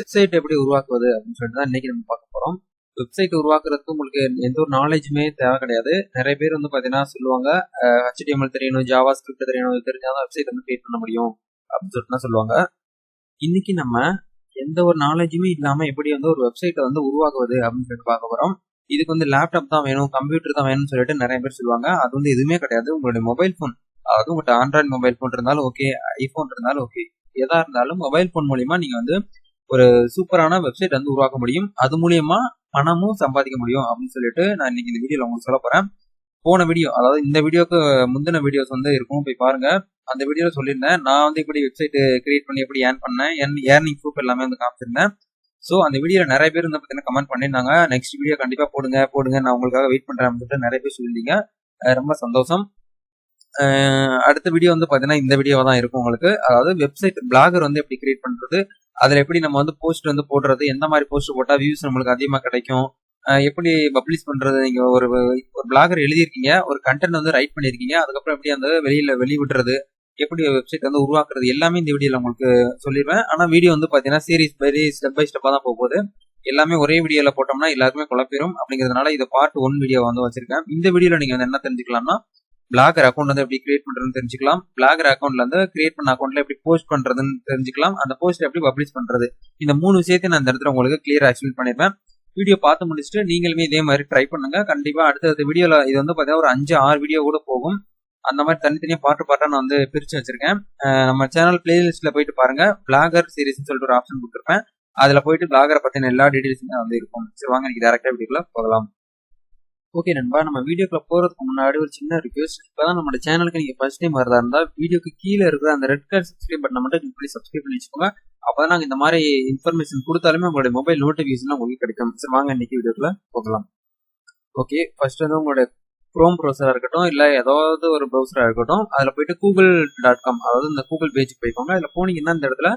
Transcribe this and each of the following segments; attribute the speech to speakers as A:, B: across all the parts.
A: Website எப்படி உருவாக்குவது அப்படின்னு சொல்லிட்டு தான் இன்னைக்கு நம்ம பார்க்க போறோம். வெப்சைட் உருவாக்குறதுக்கு உங்களுக்கு எந்த ஒரு நாலேஜுமே தேவை கிடையாது. நிறைய பேர் வந்து பார்த்தீங்கன்னா சொல்லுவாங்க, HTML தெரியணும், ஜாவா ஸ்கிரிப்ட் தெரியணும், இது தெரிஞ்சாதான் வெப்சைட் வந்து கிரியேட் பண்ண முடியும் அப்படின்னு சொல்லிட்டு சொல்லுவாங்க. இன்னைக்கு நம்ம எந்த ஒரு நாலேஜுமே இல்லாம எப்படி வந்து ஒரு வெப்சைட்டை வந்து உருவாக்குவது அப்படின்னு சொல்லிட்டு பார்க்க போறோம். இதுக்கு வந்து லேப்டாப் தான் வேணும், கம்ப்யூட்டர் தான் வேணும்னு சொல்லிட்டு நிறைய பேர் சொல்லுவாங்க. அது வந்து எதுவுமே கிடையாது. உங்களுடைய மொபைல் ஃபோன், அதாவது உங்கள்கிட்ட ஆண்ட்ராய்டு மொபைல் ஃபோன் இருந்தாலும் ஓகே, ஐபோன் இருந்தாலும் ஓகே, எதா இருந்தாலும் மொபைல் ஃபோன் மூலியமா நீங்க வந்து ஒரு சூப்பரான வெப்சைட் வந்து உருவாக்க முடியும். அது மூலியமா பணமும் சம்பாதிக்க முடியும் அப்படின்னு சொல்லிட்டு நான் இன்னைக்கு இந்த வீடியோல உங்களுக்கு சொல்ல போறேன். போன வீடியோ, அதாவது இந்த வீடியோக்கு முந்தின வீடியோஸ் வந்து இருக்கும், போய் பாருங்க. அந்த வீடியோல சொல்லியிருந்தேன் நான் வந்து இப்படி வெப்சைட் கிரியேட் பண்ணி எப்படி ஏர்ன் பண்ணேன், ஏர்னிங் ப்ரூஃப் எல்லாமே வந்து காமிச்சிருந்தேன். ஸோ அந்த வீடியோல நிறைய பேர் வந்து பார்த்தீங்கன்னா கமெண்ட் பண்ணியிருந்தாங்க, நெக்ஸ்ட் வீடியோ கண்டிப்பா போடுங்க, நான் உங்களுக்காக வெயிட் பண்றேன் அப்படின்னு சொல்லிட்டு நிறைய பேர் சொல்லியிருந்தீங்க. ரொம்ப சந்தோஷம். அடுத்த வீடியோ வந்து பார்த்தீங்கன்னா இந்த வீடியோவா தான் இருக்கும் உங்களுக்கு. அதாவது வெப்சைட் பிளாகர் வந்து எப்படி கிரியேட் பண்றது, அதுல எப்படி நம்ம வந்து போஸ்ட் வந்து போடுறது, எந்த மாதிரி போஸ்ட் போட்டா வியூஸ் நம்மளுக்கு அதிகமா கிடைக்கும், எப்படி பப்ளிஷ் பண்றது. நீங்க ஒரு பிளாகர் எழுதியிருக்கீங்க, ஒரு கண்டென்ட் வந்து ரைட் பண்ணிருக்கீங்க, அதுக்கப்புறம் எப்படி அந்த வெளிவிடுறது, எப்படி வெப்சைட் வந்து உருவாக்குறது, எல்லாமே இந்த வீடியோல உங்களுக்கு சொல்லிடுவேன். ஆனா வீடியோ வந்து பாத்தீங்கன்னா சீரிஸ் வெரி ஸ்டெப் பை ஸ்டெப்பா தான் போகுது. எல்லாமே ஒரே வீடியோல போட்டோம்னா எல்லாருக்குமே குழப்பிடும். அப்படிங்கிறதுனால இதை பார்ட் 1 வீடியோ வந்து வச்சிருக்கேன். இந்த வீடியோல நீங்க வந்து என்ன தெரிஞ்சுக்கலாம்னா, பிளாகர் அக்கௌண்ட் வந்து எப்படி கிரியேட் பண்றதுன்னு தெரிஞ்சுக்கலாம். பிளாகர் அக்கௌண்ட்ல இருந்து கிரியேட் பண்ண அக்கௌண்ட்ல எப்படி போஸ்ட் பண்றதுன்னு தெரிஞ்சுக்கலாம். அந்த போஸ்ட் எப்படி பப்ளிஷ் பண்றது, இந்த 3 விஷயத்தை நான் இந்த இடத்துல உங்களுக்கு கிளியரா எக்ஸ்பிளைன் பண்ணிருப்பேன். வீடியோ பார்த்து முடிச்சுட்டு நீங்களுமே இதே மாதிரி ட்ரை பண்ணுங்க. கண்டிப்பா அடுத்த வீடியோல இது வந்து பாத்தீங்கன்னா ஒரு 5-6 வீடியோ கூட போகும். அந்த மாதிரி தனித்தனியா பாட்டா நான் வந்து பிரிச்சு வச்சிருக்கேன். நம்ம சேனல் பிளேலிஸ்ட்ல போயிட்டு பாருங்க, பிளாகர் சீரிஸ்னு சொல்லிட்டு ஒரு ஆப்ஷன் கொடுத்துருப்பேன். அதுல போயிட்டு பிளாகரை பத்தின எல்லா டீடைல்ஸுமே வந்து இருக்கும். சரி, வாங்க இன்னைக்கு டேரக்டா வீடியோக்குள்ள போகலாம். ஓகே நண்பா, நம்ம வீடியோக்குள்ள போறதுக்கு முன்னாடி ஒரு சின்ன ரிக்வெஸ்ட். இப்பதான் நம்ம சேனலுக்கு நீங்க ஃபர்ஸ்ட் டைம் வரதா இருந்தா வீடியோக்கு கீழே இருக்கிற அந்த ரெட் கலர் சப்ஸ்கிரைப் பட்டனை மட்டும் கிளிக் பண்ணி சப்ஸ்கிரைப் பண்ணி வச்சுக்கோங்க. அப்பதான் நாங்க இந்த மாதிரி இன்ஃபர்மேஷன் கொடுத்தாலுமே உங்களுடைய மொபைல் நோட்டிபிகேஷன் உங்களுக்கு கிடைக்கும். சரி, வாங்க இன்னைக்கு வீடியோக்குள்ள போகலாம். ஓகே, ஃபர்ஸ்ட் வந்து உங்களுடைய குரோம் ப்ரௌசரா இருக்கட்டும், இல்ல ஏதாவது ஒரு ப்ரௌசரா இருக்கட்டும், அதுல போயிட்டு google.com, அதாவது இந்த கூகுள் பேஜுக்கு போய்க்கோங்க. அதுல போனீங்கன்னா இந்த இடத்துல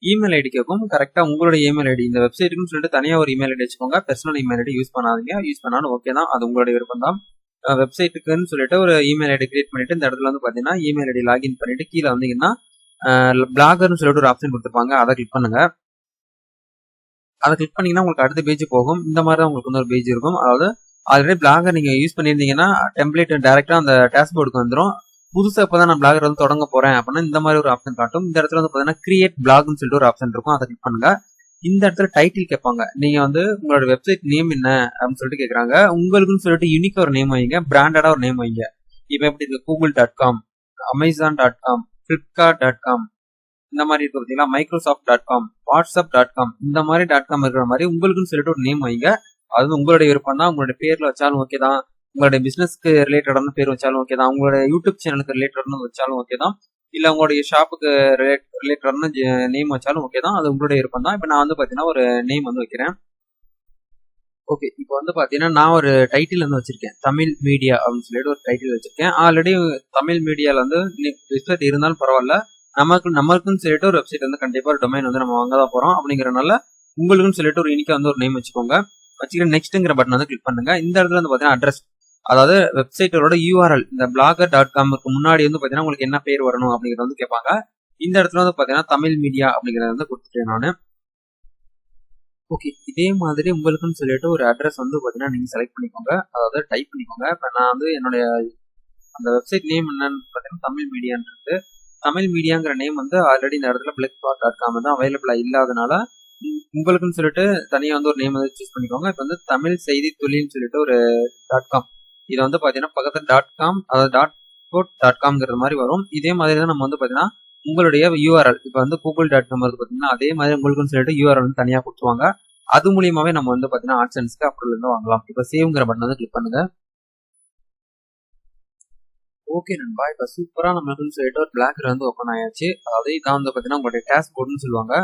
A: இமெயில் ஐடி கேட்கும். கரெக்டா உங்களுடைய இமெயில் ஐடி, இந்த வெப்சைட்டுன்னு சொல்லிட்டு தனியா ஒரு இமெயில் ஐடி வச்சுக்கோங்க. பர்சனல் இமெயில் ஐடி யூஸ் பண்ணாதீங்க. யூஸ் பண்ணாலும் ஓகே தான், அது உங்களுடைய விருப்பம் தான். வெப்சைட்டுக்குன்னு சொல்லிட்டு ஒரு இமெயில் ஐடி கிரியேட் பண்ணிட்டு இந்த இடத்துல வந்து பாத்தீங்கன்னா இமெயில் ஐடி லாகின் பண்ணிட்டு கீழே வந்தீங்கன்னா பிளாகர்னு சொல்லிட்டு ஒரு ஆப்ஷன் கொடுத்துருப்பாங்க, அதை கிளிக் பண்ணுங்க. அதை கிளிக் பண்ணீங்கன்னா உங்களுக்கு அடுத்த பேஜ் போகும். இந்த மாதிரி தான் உங்களுக்கு வந்து ஒரு பேஜ் இருக்கும். அதாவது ஆல்ரெடி பிளாகர் நீங்க யூஸ் பண்ணியிருந்தீங்கன்னா டெம்ப்ளேட் டைரக்டா அந்த டேஷ்போர்டுக்கு வந்துடும். புதுசா இப்பதான் நான் பிளாகர் வந்து தொடங்க போறேன் அப்படின்னா இந்த மாதிரி ஒரு ஆப்ஷன் காட்டும். இந்த இடத்துல வந்து பாத்தீங்கன்னா கிரியேட் பிளாக்னு சொல்லிட்டு ஒரு ஆப்ஷன் இருக்கும், அதை கிளிக் பண்ணுங்க. இந்த இடத்துல டைட்டில் கேட்பாங்க. நீங்க வந்து உங்களோட வெப்சைட் நேம் என்ன அப்படின்னு சொல்லிட்டு கேட்கறாங்க. உங்களுக்குன்னு சொல்லிட்டு யூனிக் ஒரு நேம் வைங்க, பிராண்டடா ஒரு நேம் வைங்க. இப்போ எப்படி இருக்கு, google.com, amazon.com, flipkart.com, இந்த மாதிரி இருக்கு பார்த்தீங்களா, microsoft.com, whatsapp.com, இந்த மாதிரி .com இருக்கிற மாதிரி உங்களுக்குன்னு சொல்லிட்டு ஒரு நேம் வைங்க. அது உங்களுடைய விருப்பம் தான். உங்களுடைய பேர்ல வச்சாலும் ஓகே தான், உங்களுடைய பிசினஸ்க்கு ரிலேட்டடான பேர் வச்சாலும் ஓகே தான், உங்களுடைய யூடியூப் சேனலுக்கு ரிலேட்டடான வச்சாலும் ஓகே தான், இல்ல உங்களுடைய ஷாப்புக்கு ரிலேட்டடான நேம் வச்சாலும் ஓகே தான். அது உங்களுடைய விருப்பம் தான். இப்போ நான் வந்து பாத்தீங்கன்னா ஒரு நேம் வந்து வைக்கிறேன். ஓகே, இப்போ வந்து பாத்தீங்கன்னா நான் ஒரு டைட்டில் வந்து வச்சிருக்கேன், தமிழ் மீடியா அப்படின்னு சொல்லிட்டு ஒரு டைட்டில் வச்சிருக்கேன். ஆல்ரெடி தமிழ் மீடியால வந்து வெப்சைட் இருந்தாலும் பரவாயில்ல, நம்மளுக்குன்னு சொல்லிட்டு ஒரு வெப்சைட் வந்து கண்டிப்பா ஒரு டொமைன் வந்து நம்ம வாங்க தான் போறோம். அப்படிங்கறதுனால உங்களுக்குன்னு சொல்லிட்டு ஒரு யூனிக்கா வந்து ஒரு நேம் வச்சுக்கோங்க. வச்சுக்கிட்டு நெக்ஸ்ட்ங்கிற பட்டன் வந்து கிளிக் பண்ணுங்க. இந்த இடத்துல வந்து பாத்தீங்கன்னா அட்ரஸ், அதாவது வெப்சைட்டோட URL, இந்த blogger.comக்கு முன்னாடி வந்து பாத்தீங்கன்னா உங்களுக்கு என்ன பேர் வரணும் அப்படிங்கறத வந்து கேட்பாங்க. இந்த இடத்துல வந்து பாத்தீங்கன்னா தமிழ் மீடியா அப்படிங்கறத வந்து கொடுத்துட்டேன் நானு. ஓகே, இதே மாதிரி உங்களுக்குன்னு சொல்லிட்டு ஒரு அட்ரஸ் வந்து பாத்தீங்கன்னா நீங்க செலக்ட் பண்ணிக்கோங்க, அதாவது டைப் பண்ணிக்கோங்க. இப்ப நான் வந்து என்னுடைய அந்த வெப்சைட் நேம் என்னன்னு பாத்தீங்கன்னா தமிழ் மீடியான்றது. தமிழ் மீடியாங்கிற நேம் வந்து ஆல்ரெடி இந்த இடத்துல blogspot.com தான் அவைலபிளா இல்லாதனால உங்களுக்குன்னு சொல்லிட்டு தனியா வந்து ஒரு நேம் வந்து சூஸ் பண்ணிக்கோங்க. இப்போ வந்து தமிழ் செய்தி தொழில்னு சொல்லிட்டு ஒரு .com, இதை வந்து பாத்தீங்கன்னா பக்கத்துல .com, அதாவது .co.comங்கிற மாதிரி வரும். இதே மாதிரி தான் நம்ம வந்து பாத்தீங்கன்னா உங்களுடைய URL, இப்போ வந்து google.com இருக்கு பாத்தீங்கன்னா அதே மாதிரி உங்களுக்குன்னு சொல்லிட்டு URL வந்து தனியா கொடுத்துருவாங்க. அது மூலியமாவே நம்ம வந்து பாத்தீங்கன்னா ஆட்சன்ஸ்க்கு அப்ரூவல் இருந்து வாங்கலாம். இப்போ சேவ்ங்கிற பட்டன் வந்து கிளிக் பண்ணுங்க. ஓகே நண்பா, இப்போ சூப்பரா நம்மளுக்குன்னு சொல்லிட்டு ஒரு பிளாகர் வந்து ஓப்பன் ஆயாச்சு. அதாவது இதான் வந்து பாத்தீங்கன்னா உங்களுடைய டேஷ்போர்டுன்னு சொல்லுவாங்க.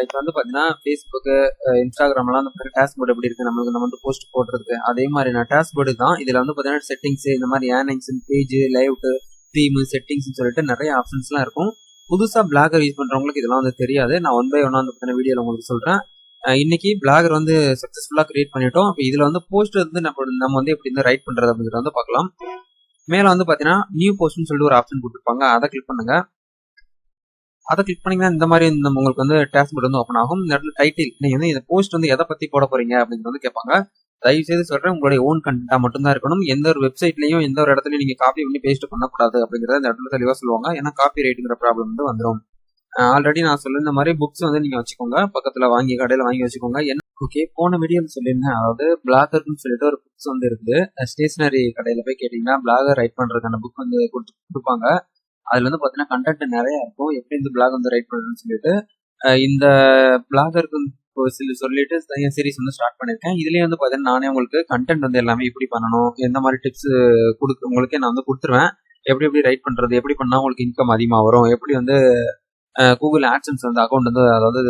A: இப்போ வந்து பாத்தீங்கன்னா ஃபேஸ்புக்கு, இன்ஸ்டாகிராம்லாம் அந்த டேஷ்போர்டு எப்படி இருக்கு நம்மளுக்கு, நம்ம வந்து போஸ்ட் போடுறதுக்கு அதே மாதிரி நான் டேஷ்போர்டு தான். இதுல வந்து பாத்தீங்கன்னா செட்டிங்ஸ், இந்த மாதிரி earnings, page, live, theme, settings சொல்லிட்டு நிறைய ஆப்ஷன்ஸ்லாம் இருக்கும். புதுசா பிளாகர் யூஸ் பண்றவங்களுக்கு இதெல்லாம் வந்து தெரியாது. நான் 1 by 1 வந்து பாத்தீங்கன்னா வீடியோல உங்களுக்கு சொல்றேன். இன்னைக்கு பிளாகர் வந்து சக்சஸ்ஃபுல்லா கிரியேட் பண்ணிட்டோம். இப்போ இதுல வந்து போஸ்ட் வந்து நம்ம வந்து எப்படி வந்து ரைட் பண்றது அப்படிங்கறத வந்து பார்க்கலாம். மேல வந்து பாத்தீங்கன்னா நியூ போஸ்ட்னு சொல்லிட்டு ஒரு ஆப்ஷன் கொடுத்துருப்பாங்க, அதை கிளிக் பண்ணுங்க. அதை கிளிக் பண்ணீங்கன்னா இந்த மாதிரி உங்களுக்கு வந்து டேஷ்போர்ட் வந்து ஓப்பன் ஆகும். இந்த இடத்துல டைட்டில், நீங்க வந்து இந்த போஸ்ட் வந்து எதை பத்தி போட போறீங்க அப்படிங்கிறது வந்து கேட்பாங்க. தயவு செய்து சொல்றேன், உங்களுடைய ஓன் கண்டென்ட்டா மட்டும்தான் இருக்கணும். எந்த ஒரு வெப்சைட்லயும் எந்த ஒரு இடத்துலயும் நீங்க காப்பி பண்ணி பேஸ்ட் பண்ணக்கூடாது அப்படிங்கறத இந்த இடத்துல தெளிவா சொல்லுவாங்க. ஏன்னா காப்பி ரைட்டுங்கிற ப்ராப்ளம் வந்து வந்துடும். ஆல்ரெடி நான் சொல்லிருந்த மாதிரி புக்ஸ் வந்து நீங்க வச்சுக்கோங்க, பக்கத்துல கடையில வாங்கி வச்சுக்கோங்க. ஓகே, போன வீடியோல சொல்லியிருந்தேன், அதாவது பிளாகர்னு சொல்லிட்டு ஒரு புக்ஸ் வந்து இருக்குது. ஸ்டேஷனரி கடையில போய் கேட்டீங்கன்னா பிளாகர் ரைட் பண்றதுக்கான புக் வந்து கொடுப்பாங்க. அதுல வந்து பாத்தீங்கன்னா கண்டென்ட் நிறைய இருக்கும், எப்படி இந்த பிளாக் வந்து ரைட் பண்றதுன்னு சொல்லிட்டு. இந்த பிளாகருக்கு சொல்லிட்டு தனியாக சீரிஸ் வந்து ஸ்டார்ட் பண்ணிருக்கேன். இதுலயே வந்து பாத்தீங்கன்னா நானே உங்களுக்கு கண்டென்ட் வந்து எல்லாமே எப்படி பண்ணணும், எந்த மாதிரி டிப்ஸ் உங்களுக்கே நான் வந்து கொடுத்துருவேன். எப்படி ரைட் பண்றது, எப்படி பண்ணா உங்களுக்கு இன்கம் அதிகமா வரும், எப்படி வந்து கூகுள் ஆட்சன்ஸ் வந்து அக்கௌண்ட் வந்து அதாவது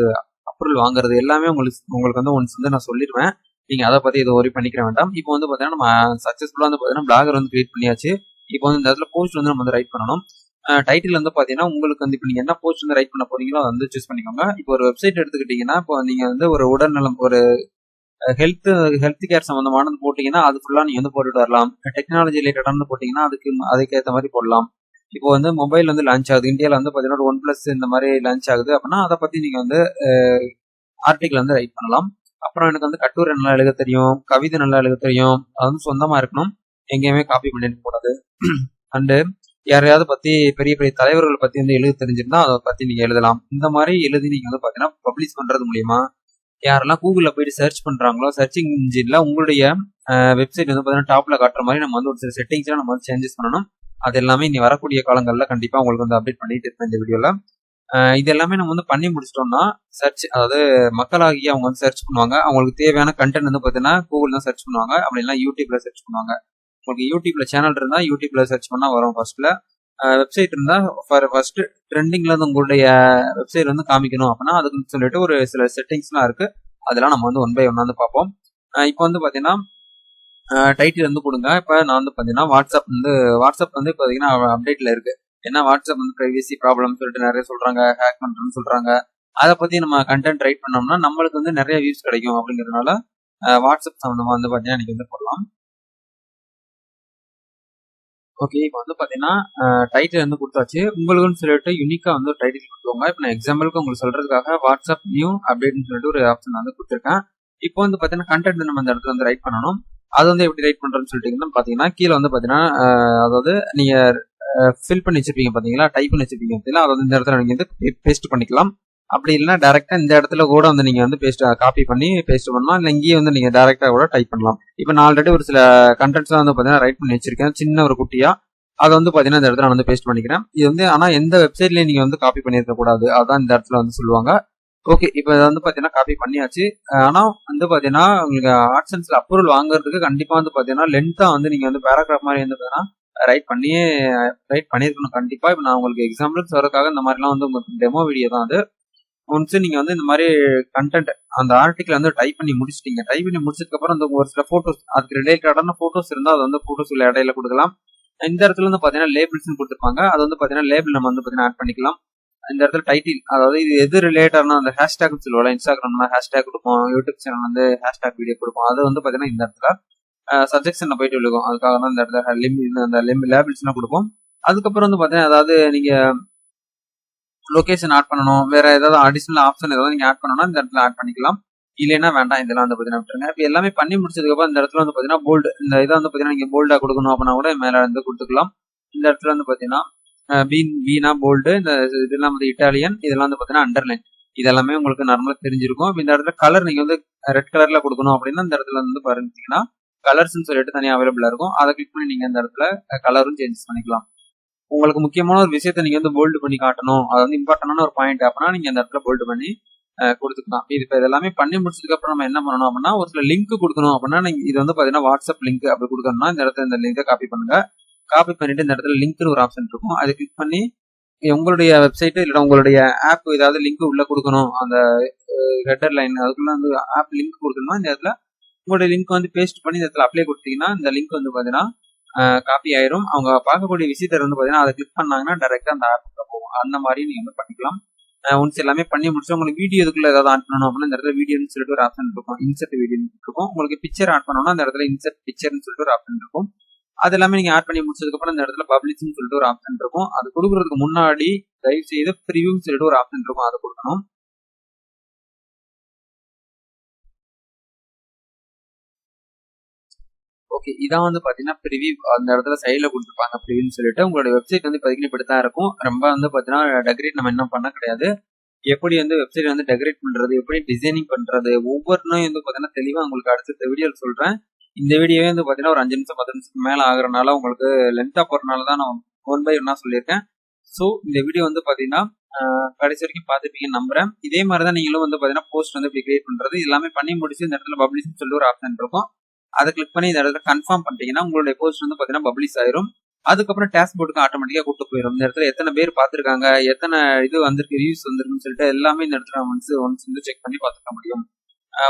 A: அப்ரூவல் வாங்குறது எல்லாமே உங்களுக்கு வந்து ஒன்ஸ் வந்து நான் சொல்லிடுவேன். நீங்க அதை பத்தி இதை ஒரி பண்ணிக்கிற வேண்டாம். இப்போ வந்து பாத்தீங்கன்னா நம்ம சக்சஸ்ஃபுல்லா வந்து பாத்தீங்கன்னா பிளாகர் வந்து கிரியேட் பண்ணியாச்சு. இப்போ வந்து இந்த இடத்துல போஸ்ட் வந்து நம்ம வந்து ரைட் பண்ணணும். டைட்டில் வந்து பாத்தீங்கன்னா உங்களுக்கு வந்து இப்போ நீங்க என்ன போஸ்ட் வந்து ரைட் பண்ண போறீங்களோ அதை வந்து சூஸ் பண்ணிக்கோங்க. இப்போ ஒரு வெப்சைட் எடுத்துக்கிட்டீங்கன்னா, இப்போ நீங்க வந்து ஒரு உடல்நலம், ஒரு ஹெல்த் கேர் சம்பந்தமானது போட்டீங்கன்னா அது ஃபுல்லா நீங்க வந்து போட்டுட்டு வரலாம். டெக்னாலஜி ரிலேட்டடானது போட்டீங்கன்னா அதுக்கேற்ற மாதிரி போடலாம். இப்போ வந்து மொபைல் வந்து லான்ச் ஆகுது இந்தியாவில் வந்து பாத்தீங்கன்னா OnePlus இந்த மாதிரி லான்ச் ஆகுது அப்படின்னா அதை பத்தி நீங்க வந்து ஆர்டிகல் வந்து ரைட் பண்ணலாம். அப்புறம் எனக்கு வந்து கட்டுரை நல்லா எழுத தெரியும், கவிதை நல்லா எழுத தெரியும், அது வந்து சொந்தமா இருக்கணும், எங்கேயுமே காப்பி பண்ணிட்டு கூடாது. அண்டு யாரையாவது பத்தி பெரிய பெரிய தலைவர்களை பத்தி வந்து எழுத தெரிஞ்சிருந்தா அதை பத்தி நீங்க எழுதலாம். இந்த மாதிரி எழுதி நீங்க வந்து பாத்தீங்கன்னா பப்ளிஷ் பண்றது மூலியமா யாரெல்லாம் கூகுள்ல போயிட்டு சர்ச் பண்றாங்களோ சர்ச்சிங் இன்ஜின்ல உங்களுடைய வெப்சைட் வந்து பாத்தீங்கன்னா டாப்ல காட்டுற மாதிரி நம்ம வந்து ஒரு சில செட்டிங்ஸ் நம்ம வந்து சேஞ்சஸ் பண்ணணும். அது எல்லாமே இனி வரக்கூடிய காலங்கள்ல கண்டிப்பா உங்களுக்கு வந்து அப்டேட் பண்ணிட்டு இருப்பேன் இந்த வீடியோல. இது எல்லாமே நம்ம வந்து பண்ணி முடிச்சிட்டோம்னா சர்ச், அதாவது மக்களாகி அவங்க வந்து சர்ச் பண்ணுவாங்க. அவங்களுக்கு தேவையான கண்டென்ட் வந்து பாத்தீங்கன்னா கூகுள் தான் சர்ச் பண்ணுவாங்க, அப்படி இல்லைன்னா யூடியூப்ல சர்ச் பண்ணுவாங்க. உங்களுக்கு யூடியூப்ல சேனல் இருந்தா யூடியூப்ல சர்ச் பண்ணா வரும் ஃபர்ஸ்ட்ல. வெப்சைட் இருந்தா ஃபர்ஸ்ட் ட்ரெண்டிங்ல இருந்து உங்களுடைய வெப்சைட் வந்து காமிக்கணும் அப்படின்னா அதுக்கு சொல்லிட்டு ஒரு சில செட்டிங்ஸ்லாம் இருக்கு. அதெல்லாம் நம்ம வந்து 1 by 1 வந்து பார்ப்போம். இப்போ வந்து பாத்தீங்கன்னா டைட்டில் வந்து கொடுங்க. இப்போ நான் வந்து பாத்தீங்கன்னா வாட்ஸ்அப் வந்து பாத்தீங்கன்னா அப்டேட்ல இருக்கு. ஏன்னா வாட்ஸ்அப் வந்து பிரைவசி ப்ராப்ளம் சொல்லிட்டு நிறைய சொல்றாங்க, ஹேக் பண்றேன்னு சொல்றாங்க. அதை பத்தி நம்ம கண்டென்ட் ரைட் பண்ணோம்னா நம்மளுக்கு வந்து நிறைய வியூஸ் கிடைக்கும் அப்படிங்கிறதுனால வாட்ஸ்அப் சம்பந்தமா வந்து பாத்தீங்கன்னா நீங்க வந்து போடலாம். ஓகே, இப்போ வந்து பாத்தீங்கன்னா டைட்டில் வந்து கொடுத்தாச்சு. உங்களுக்குன்னு சொல்லிட்டு யூனிக்கா வந்து டைட்டில் கொடுத்துருவாங்க. இப்போ நான் எக்ஸாம்பிளுக்கு உங்களுக்கு சொல்றதுக்காக வாட்ஸ்அப் நியூ அப்டேட்னு சொல்லிட்டு ஒரு ஆப்ஷன் வந்து கொடுத்துருக்கேன். இப்போ வந்து பாத்தீங்கன்னா கண்டென்ட் நம்ம இந்த இடத்துல வந்து ரைட் பண்ணணும். அது வந்து எப்படி ரைட் பண்றேன்னு சொல்லிட்டீங்கன்னா பாத்தீங்கன்னா கீழே வந்து பாத்தீங்கன்னா அதாவது நீங்க ஃபில் பண்ணி வச்சிருப்பீங்க பாத்தீங்களா, டைப் பண்ணி வச்சிருப்பீங்க பாத்தீங்களா, அதை வந்து இந்த இடத்துல நீங்க வந்து பேஸ்ட் பண்ணிக்கலாம். அப்படி இல்லைன்னா டேரக்டா இந்த இடத்துல கூட வந்து நீங்க வந்து காப்பி பண்ணி பேஸ்ட் பண்ணலாம். இல்லை இங்கேயே வந்து நீங்க டேரக்டா கூட டைப் பண்ணலாம். இப்போ நான் ஆல்ரெடி ஒரு சில கண்டென்ட்ஸ்லாம் வந்து பாத்தீங்கன்னா ரைட் பண்ணி வச்சிருக்கேன், சின்ன ஒரு குட்டியா. அதை வந்து பாத்தீங்கன்னா இந்த இடத்துல நான் வந்து பேஸ்ட் பண்ணிக்கிறேன். இது வந்து ஆனா எந்த வெப்சைட்லயும் நீங்க வந்து காப்பி பண்ணிருக்க கூடாது, அதான் இந்த இடத்துல வந்து சொல்லுவாங்க. ஓகே, இப்போ இதை வந்து பாத்தீங்கன்னா காப்பி பண்ணியாச்சு. ஆனா வந்து பாத்தீங்கன்னா உங்களுக்கு ஆட்சன்ஸ்ல அப்ரூவல் வாங்குறதுக்கு கண்டிப்பா வந்து பாத்தீங்கன்னா லென்த்தா வந்து நீங்க வந்து பேராகிராஃப் மாதிரி வந்து ரைட் பண்ணியிருக்கணும் கண்டிப்பா. இப்போ நான் உங்களுக்கு எக்ஸாம்பிளுக்கு சொல்றதுக்காக இந்த மாதிரிலாம் வந்து உங்களுக்கு டெமோ வீடியோ தான் அது. ஒன்ஸ் நீங்க வந்து இந்த மாதிரி கண்டென்ட் அந்த ஆர்டிகல் வந்து டைப் பண்ணி முடிச்சிட்டீங்க. டைப் பண்ணி முடிச்சதுக்கு அப்புறம் அந்த ஒரு சில போட்டோஸ், அதுக்கு ரிலேட்டடான போட்டோஸ் இருந்தால் அது வந்து போட்டோஸ் உள்ள இடையில கொடுக்கலாம். இந்த இடத்துல வந்து பாத்தீங்கன்னா லேபிள்ஸ் கொடுத்துருப்பாங்க, அது வந்து பாத்தீங்கன்னா லேபிள் நம்ம வந்து பாத்தீங்கன்னா ஆட் பண்ணிக்கலாம். இந்த இடத்துல டைட்டில், அதாவது இது எது ரிலேட்டட்னா அந்த ஹேஷ்டேக் சொல்லுவோம், இன்ஸ்டாகிராம்ல ஹேஷ்டேக் கொடுப்போம், யூடியூப் சேனல் வந்து ஹேஷ்டேக் வீடியோ கொடுப்போம். அது வந்து பாத்தீங்கன்னா இந்த இடத்துல சஜெக்ஷன்ல போயிட்டு விழுகும். அதுக்காக தான் இந்த இடத்துல அந்த லேபிள்ஸ் எல்லாம் கொடுப்போம். அதுக்கப்புறம் வந்து பாத்தீங்கன்னா அதாவது நீங்க லொகேஷன் ஆட் பண்ணணும், வேற ஏதாவது அடிஷனல் ஆப்ஷன் ஏதாவது நீங்க ஆட் பண்ணணும்னா இந்த இடத்துல ஆட் பண்ணிக்கலாம். இல்லைன்னா வேண்டாம், இதெல்லாம் வந்து பாத்தீங்கன்னா விட்டுருங்க. இப்போ எல்லாமே பண்ணி முடிச்சதுக்கு அப்புறம் இந்த இடத்துல வந்து பாத்தீங்கன்னா போல்டு, இந்த இதை வந்து பாத்தீங்கன்னா நீங்க போல்டா கொடுக்கணும் அப்படின்னா கூட மேல இருந்து கொடுத்துக்கலாம். இந்த இடத்துல வந்து பாத்தீங்கன்னா வீணா போல்டு, இந்த இதெல்லாம் வந்து இட்டாலியன், இதெல்லாம் வந்து பாத்தீங்கன்னா அண்டர்லைன். இதெல்லாமே உங்களுக்கு நார்மலா தெரிஞ்சிருக்கும். இந்த இடத்துல கலர் நீங்க வந்து ரெட் கலர்ல கொடுக்கணும் அப்படின்னா இந்த இடத்துல வந்து பாருங்கன்னா கலர்ஸ்ன்னு சொல்லிட்டு தனியாக அவைலபிளா இருக்கும். அதை கிளிக் பண்ணி நீங்க இந்த இடத்துல கலரும் சேஞ்ச் பண்ணிக்கலாம். உங்களுக்கு முக்கியமான ஒரு விஷயத்த நீங்க வந்து போல்டு பண்ணி காட்டணும், அது வந்து இம்பார்ட்டன்டான ஒரு பாயிண்ட் அப்படின்னா நீங்க அந்த இடத்துல போல்டு பண்ணி கொடுத்துக்கலாம். இது இப்போ இதெல்லாமே பண்ணி முடிச்சதுக்கு அப்புறம் நம்ம என்ன பண்ணணும் அப்படின்னா ஒரு சில லிங்க் கொடுக்கணும் அப்படின்னா நீங்க இது வந்து பாத்தீங்கன்னா வாட்ஸ்அப் லிங்க் அப்படி கொடுக்கணும்னா இந்த இடத்துல இந்த லிங்கை காப்பி பண்ணுங்க. காப்பி பண்ணிட்டு இந்த இடத்துல லிங்க்னு ஒரு ஆப்ஷன் இருக்கும், அதை கிளிக் பண்ணி உங்களுடைய வெப்சைட் இல்லைன்னா உங்களுடைய ஆப் ஏதாவது லிங்க் உள்ள கொடுக்கணும், அந்த ஹெட்டர் லைன் அதுக்குள்ள வந்து ஆப் லிங்க் கொடுக்கணும்னா இந்த இடத்துல உங்களுடைய லிங்க் வந்து பேஸ்ட் பண்ணி இந்த இடத்துல அப்ளை கொடுத்தீங்கன்னா இந்த லிங்க் வந்து பாத்தீங்கன்னா காப்பி ஆயிரும். அவங்க பார்க்கக்கூடிய விசிட்டர் வந்து பாத்தீங்கன்னா அதை கிளிக் பண்ணாங்கன்னா டைரக்டா அந்த ஆப்புக்கு போகும். அந்த மாதிரி நீங்க வந்து பண்ணிக்கலாம். ஒன்ஸ் எல்லாமே பண்ணி முடிச்சு உங்களுக்கு வீடியோ இதுக்குள்ள ஏதாவது ஆட் பண்ணணும் அப்படின்னா இந்த இடத்துல வீடியோன்னு சொல்லிட்டு ஒரு ஆப்ஷன் இருக்கும், இன்சர்ட் வீடியோன்னு இருக்கும். உங்களுக்கு பிக்சர் ஆட் பண்ணணும்னா இந்த இடத்துல இன்சர்ட் பிக்சர்னு சொல்லிட்டு ஒரு ஆப்ஷன் இருக்கும். அது எல்லாமே நீங்க ஆட் பண்ணி முடிச்சதுக்கு அப்புறம் இந்த இடத்துல பப்ளிஷ்னு சொல்லிட்டு ஒரு ஆப்ஷன் இருக்கும். அது கொடுக்கறதுக்கு முன்னாடி தயவு செய்து ப்ரிவியூன்னு சொல்லிட்டு ஒரு ஆப்ஷன் இருக்கும், அதை கொடுக்கணும். ஓகே, இதான் வந்து பாத்தீங்கன்னா ப்ரிவியூ. அந்த இடத்துல சைட்ல கொடுத்துருப்பாங்க ப்ரிவியூன்னு சொல்லிட்டு. உங்களோட வெப்சைட் வந்து இப்போதைக்கு இப்படி தான் இருக்கும். ரொம்ப வந்து பாத்தீங்கன்னா டெக்கரேட் நம்ம இன்னும் பண்ண கிடையாது. எப்படி வந்து வெப்சைட் வந்து டெக்கரேட் பண்றது, எப்படி டிசைனிங் பண்றது, ஒவ்வொன்றும் வந்து பாத்தீங்கன்னா தெளிவா உங்களுக்கு அடுத்த வீடியோல சொல்றேன். இந்த வீடியோவே வந்து பாத்தீங்கன்னா ஒரு 5 நிமிஷம் 10 நிமிஷத்துக்கு மேல ஆகுறதுனால உங்களுக்கு லென்த்தா போறதுனால தான் நான் 1 by 1 சொல்லியிருக்கேன். ஸோ இந்த வீடியோ வந்து பாத்தீங்கன்னா கடைசி வரைக்கும் பார்த்துப்பீங்கன்னு நம்புறேன். இதே மாதிரி தான் நீங்களும் வந்து பாத்தீங்கன்னா போஸ்ட் வந்து இப்படி கிரியேட் பண்றது எல்லாமே பண்ணி முடிச்சு இந்த இடத்துல பப்ளிஷ்னு சொல்லி ஒரு ஆப்ஷன் இருக்கும். அதை கிளிக் பண்ணி இந்த இடத்துல கன்ஃபார்ம் பண்ணிட்டீங்கன்னா உங்களுடைய போஸ்ட் வந்து பாத்தீங்கன்னா பப்ளிஷ் ஆயிரும். அதுக்கப்புறம் டேஷ்போர்டுக்கு ஆட்டோமேட்டிக்கா கூட்டு போயிடும். இந்த இடத்துல எத்தனை பேர் பார்த்திருக்காங்க, எத்தனை இது வந்திருக்கு, ரிவ்யூஸ் வந்திருக்குன்னு சொல்லிட்டு எல்லாமே இந்த இடத்துல ஒன்ஸ் வந்து செக் பண்ணி பார்த்துக்க முடியும்.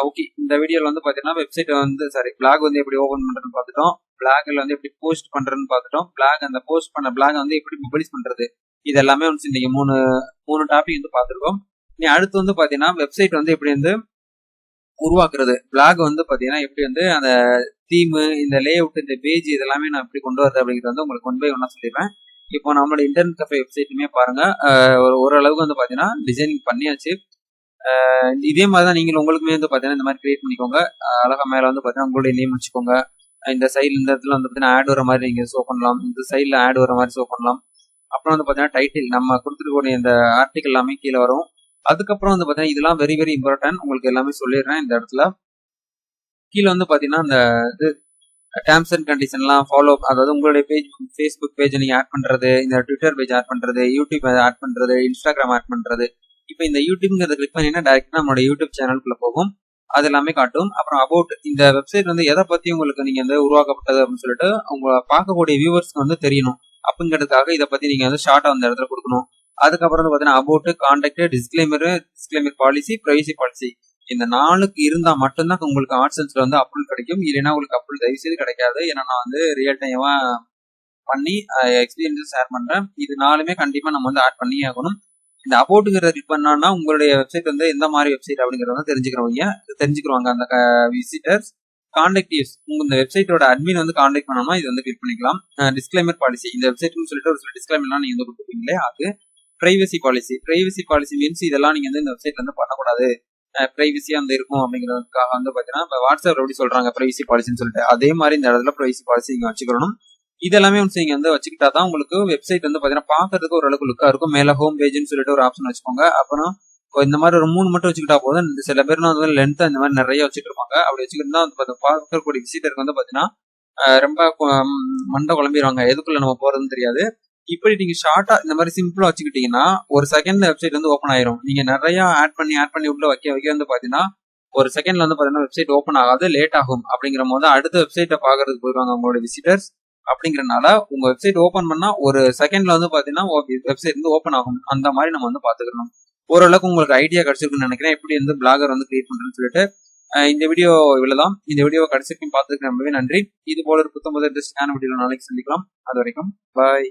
A: ஓகே, இந்த வீடியோல வந்து பாத்தீங்கன்னா வெப்சைட் வந்து பிளாக் வந்து எப்படி ஓபன் பண்றதுன்னு பார்த்துட்டோம். பிளாக்ல வந்து எப்படி போஸ்ட் பண்றதுன்னு பார்த்துட்டோம். பிளாக் அந்த போஸ்ட் பண்ண பிளாக் வந்து எப்படி பப்ளிஷ் பண்றது, இது எல்லாமே வந்து இன்னைக்கு மூணு டாபிக் வந்து பார்த்துருக்கோம். நீ அடுத்து வந்து பாத்தீங்கன்னா வெப்சைட் வந்து எப்படி வந்து உருவாக்குறது, பிளாக் வந்து பாத்தீங்கன்னா எப்படி வந்து அந்த தீம், இந்த லே அவுட், இந்த பேஜ் இதெல்லாமே நான் எப்படி கொண்டு வரது அப்படிங்கிறது வந்து உங்களுக்கு 1 by 1 சொல்லிடுவேன். இப்போ நம்மளோட இன்டர்நெட் கஃபே வெப்சைட்டுமே பாருங்க, ஓரளவுக்கு வந்து பாத்தீங்கன்னா டிசைனிங் பண்ணியாச்சு. இதே மாதிரி தான் நீங்களும் உங்களுக்குமே வந்து பாத்தீங்கன்னா இந்த மாதிரி கிரியேட் பண்ணிக்கோங்க. அழகா மேல வந்து பாத்தீங்கன்னா உங்களுடைய நேம் வச்சுக்கோங்க. இந்த சைடுல இந்த இடத்துல வந்து பாத்தீங்கன்னா ஆட் வர மாதிரி நீங்க ஷோ பண்ணலாம். இந்த சைட்ல ஆட் வர மாதிரி ஷோ பண்ணலாம். அப்புறம் வந்து பாத்தீங்கன்னா டைட்டில் நம்ம கொடுத்துருக்கக்கூடிய இந்த ஆர்டிகல் எல்லாமே கீழே வரும். அதுக்கப்புறம் வந்து பாத்தீங்கன்னா இதெல்லாம் வெரி வெரி இம்பார்ட்டன்ட், உங்களுக்கு எல்லாமே சொல்லிடுறேன் இந்த இடத்துல. கீழே வந்து பாத்தீங்கன்னா இந்த டேர்ம்ஸ் அண்ட் கண்டிஷன்லாம் ஃபாலோ, அதாவது உங்களுடைய பேஜ், ஃபேஸ்புக் பேஜ் நீங்க ஆட் பண்றது, இந்த ட்விட்டர் பேஜ் ஆட் பண்றது, யூடியூப் ஆட் பண்றது, இன்ஸ்டாகிராம் ஆட் பண்றது. இப்போ இந்த யூடியூப்ங்கிறத கிளிக் பண்ணீங்கன்னா டைரக்டா நம்மளோட யூடியூப் சேனலுக்குள்ள போகும். அது எல்லாமே காட்டும். அப்புறம் அபவுட், இந்த வெப்சைட் வந்து எதை பத்தி உங்களுக்கு நீங்க வந்து உருவாக்கப்பட்டது அப்படின்னு சொல்லிட்டு உங்க பார்க்கக்கூடிய வியூவர்ஸ்க்கு வந்து தெரியணும். அப்படிங்கிறதுக்காக இதை பத்தி நீங்க வந்து ஷார்ட்டா அந்த இடத்துல கொடுக்கணும். அதுக்கப்புறம் வந்து பாத்தீங்கன்னா about, contact, disclaimer policy, privacy policy, இந்த 4க்கு இருந்தா மட்டும்தான் உங்களுக்கு ஆட்சன்ஸ்ல வந்து அப்ரூவல் கிடைக்கும். இல்லைன்னா உங்களுக்கு அப்ரூவல் தயவு செய்து கிடைக்காது. ஏன்னா நான் வந்து ரியல் டைமா பண்ணி எக்ஸ்பீரியன்ஸ் ஷேர் பண்றேன். இது 4மே கண்டிப்பா நம்ம வந்து ஆட் பண்ணி ஆகணும். இந்த அபவுட்ங்கிறத கிளிக் பண்ணோம்னா உங்களுடைய வெப்சைட் வந்து எந்த மாதிரி வெப்சைட் அப்படிங்கறத வந்து தெரிஞ்சுக்கிறவங்க அந்த விசிட்டர்ஸ். கான்டாக்டிவ்ஸ், உங்க இந்த வெப்சைட்டோட அட்மின் வந்து கான்டாக்ட் பண்ணணும்னா இது வந்து கிளிக் பண்ணிக்கலாம். டிஸ்கிளைமர் பாலிசி, இந்த வெப்சைட்னு சொல்லிட்டு ஒரு சில டிஸ்கிளைமர்லாம் நீங்க வந்து கொடுத்துருப்பீங்களே அது. பிரைவசி பாலிசி மீன்ஸ் இதெல்லாம் நீங்க வந்து இந்த வெப்சைட்ல வந்து பண்ணக்கூடாது, பிரைவசியா வந்து இருக்கும் அப்படிங்கிறதுக்காக வந்து பாத்தீங்கன்னா இப்போ வாட்ஸ்அப் எப்படி சொல்றாங்க பிரைவசி பாலிசின்னு சொல்லிட்டு, அதே மாதிரி இந்த இடத்துல பிரைவசி பாலிசி நீங்க வச்சுக்கணும். இதெல்லாமே வந்து நீங்க வந்து வச்சுக்கிட்டா தான் உங்களுக்கு வெப்சைட் வந்து பாத்தீங்கன்னா பாக்குறதுக்கு ஓரளவுக்கு லுக்கா இருக்கும். மேல ஹோம் பேஜ்னு சொல்லிட்டு ஒரு ஆப்ஷன் வச்சுக்கோங்க. அப்புறம் இந்த மாதிரி ஒரு 3 மட்டும் வச்சுக்கிட்டா போதும். சில பேர் வந்து லென்த்தா இந்த மாதிரி நிறைய வச்சுட்டு இருப்பாங்க. அப்படி வச்சுக்கிட்டா வந்து பார்க்கக்கூடிய விசிட்டருக்கு வந்து பாத்தீங்கன்னா ரொம்ப மண்டை குழம்பிடுவாங்க, எதுக்குள்ள நம்ம போறதுன்னு தெரியாது. இப்படி நீங்க ஷார்ட்டா இந்த மாதிரி சிம்பிளா வச்சுக்கிட்டீங்கன்னா ஒரு செகண்ட் வெப்சைட் வந்து ஓப்பன் ஆயிரும். நீங்க நிறைய ஆட் பண்ணி உள்ள வைக்க வந்து பாத்தீங்கன்னா ஒரு செகண்ட்ல வந்து பாத்தீங்கன்னா வெப்சைட் ஓப்பன் ஆகாது, லேட் ஆகும். அப்படிங்கிற போது அடுத்த வெப்சைட்டை பாக்குறதுக்கு போயிருவாங்க உங்களோட விசிட்டர்ஸ். அப்படிங்கறனால உங்க வெப்சைட் ஓபன் பண்ணா ஒரு செகண்ட்ல வந்து பாத்தீங்கன்னா வெப்சைட் வந்து ஓபன் ஆகும். அந்த மாதிரி நம்ம வந்து பாத்துக்கணும். ஓரளவுக்கு உங்களுக்கு ஐடியா கிடைச்சிருக்குன்னு நினைக்கிறேன், எப்படி வந்து பிளாகர் வந்து கிரியேட் பண்றதுன்னு சொல்லிட்டு. இந்த வீடியோ இவ்வளவுதான். இந்த வீடியோ கடைசிக்கும் பார்த்துக்கு ரொம்பவே நன்றி. இது போல ஒரு புத்தம் இன்ட்ரெஸ்டிங்கான வீடியோ நாளைக்கு சந்திக்கலாம். அது வரைக்கும் பாய்.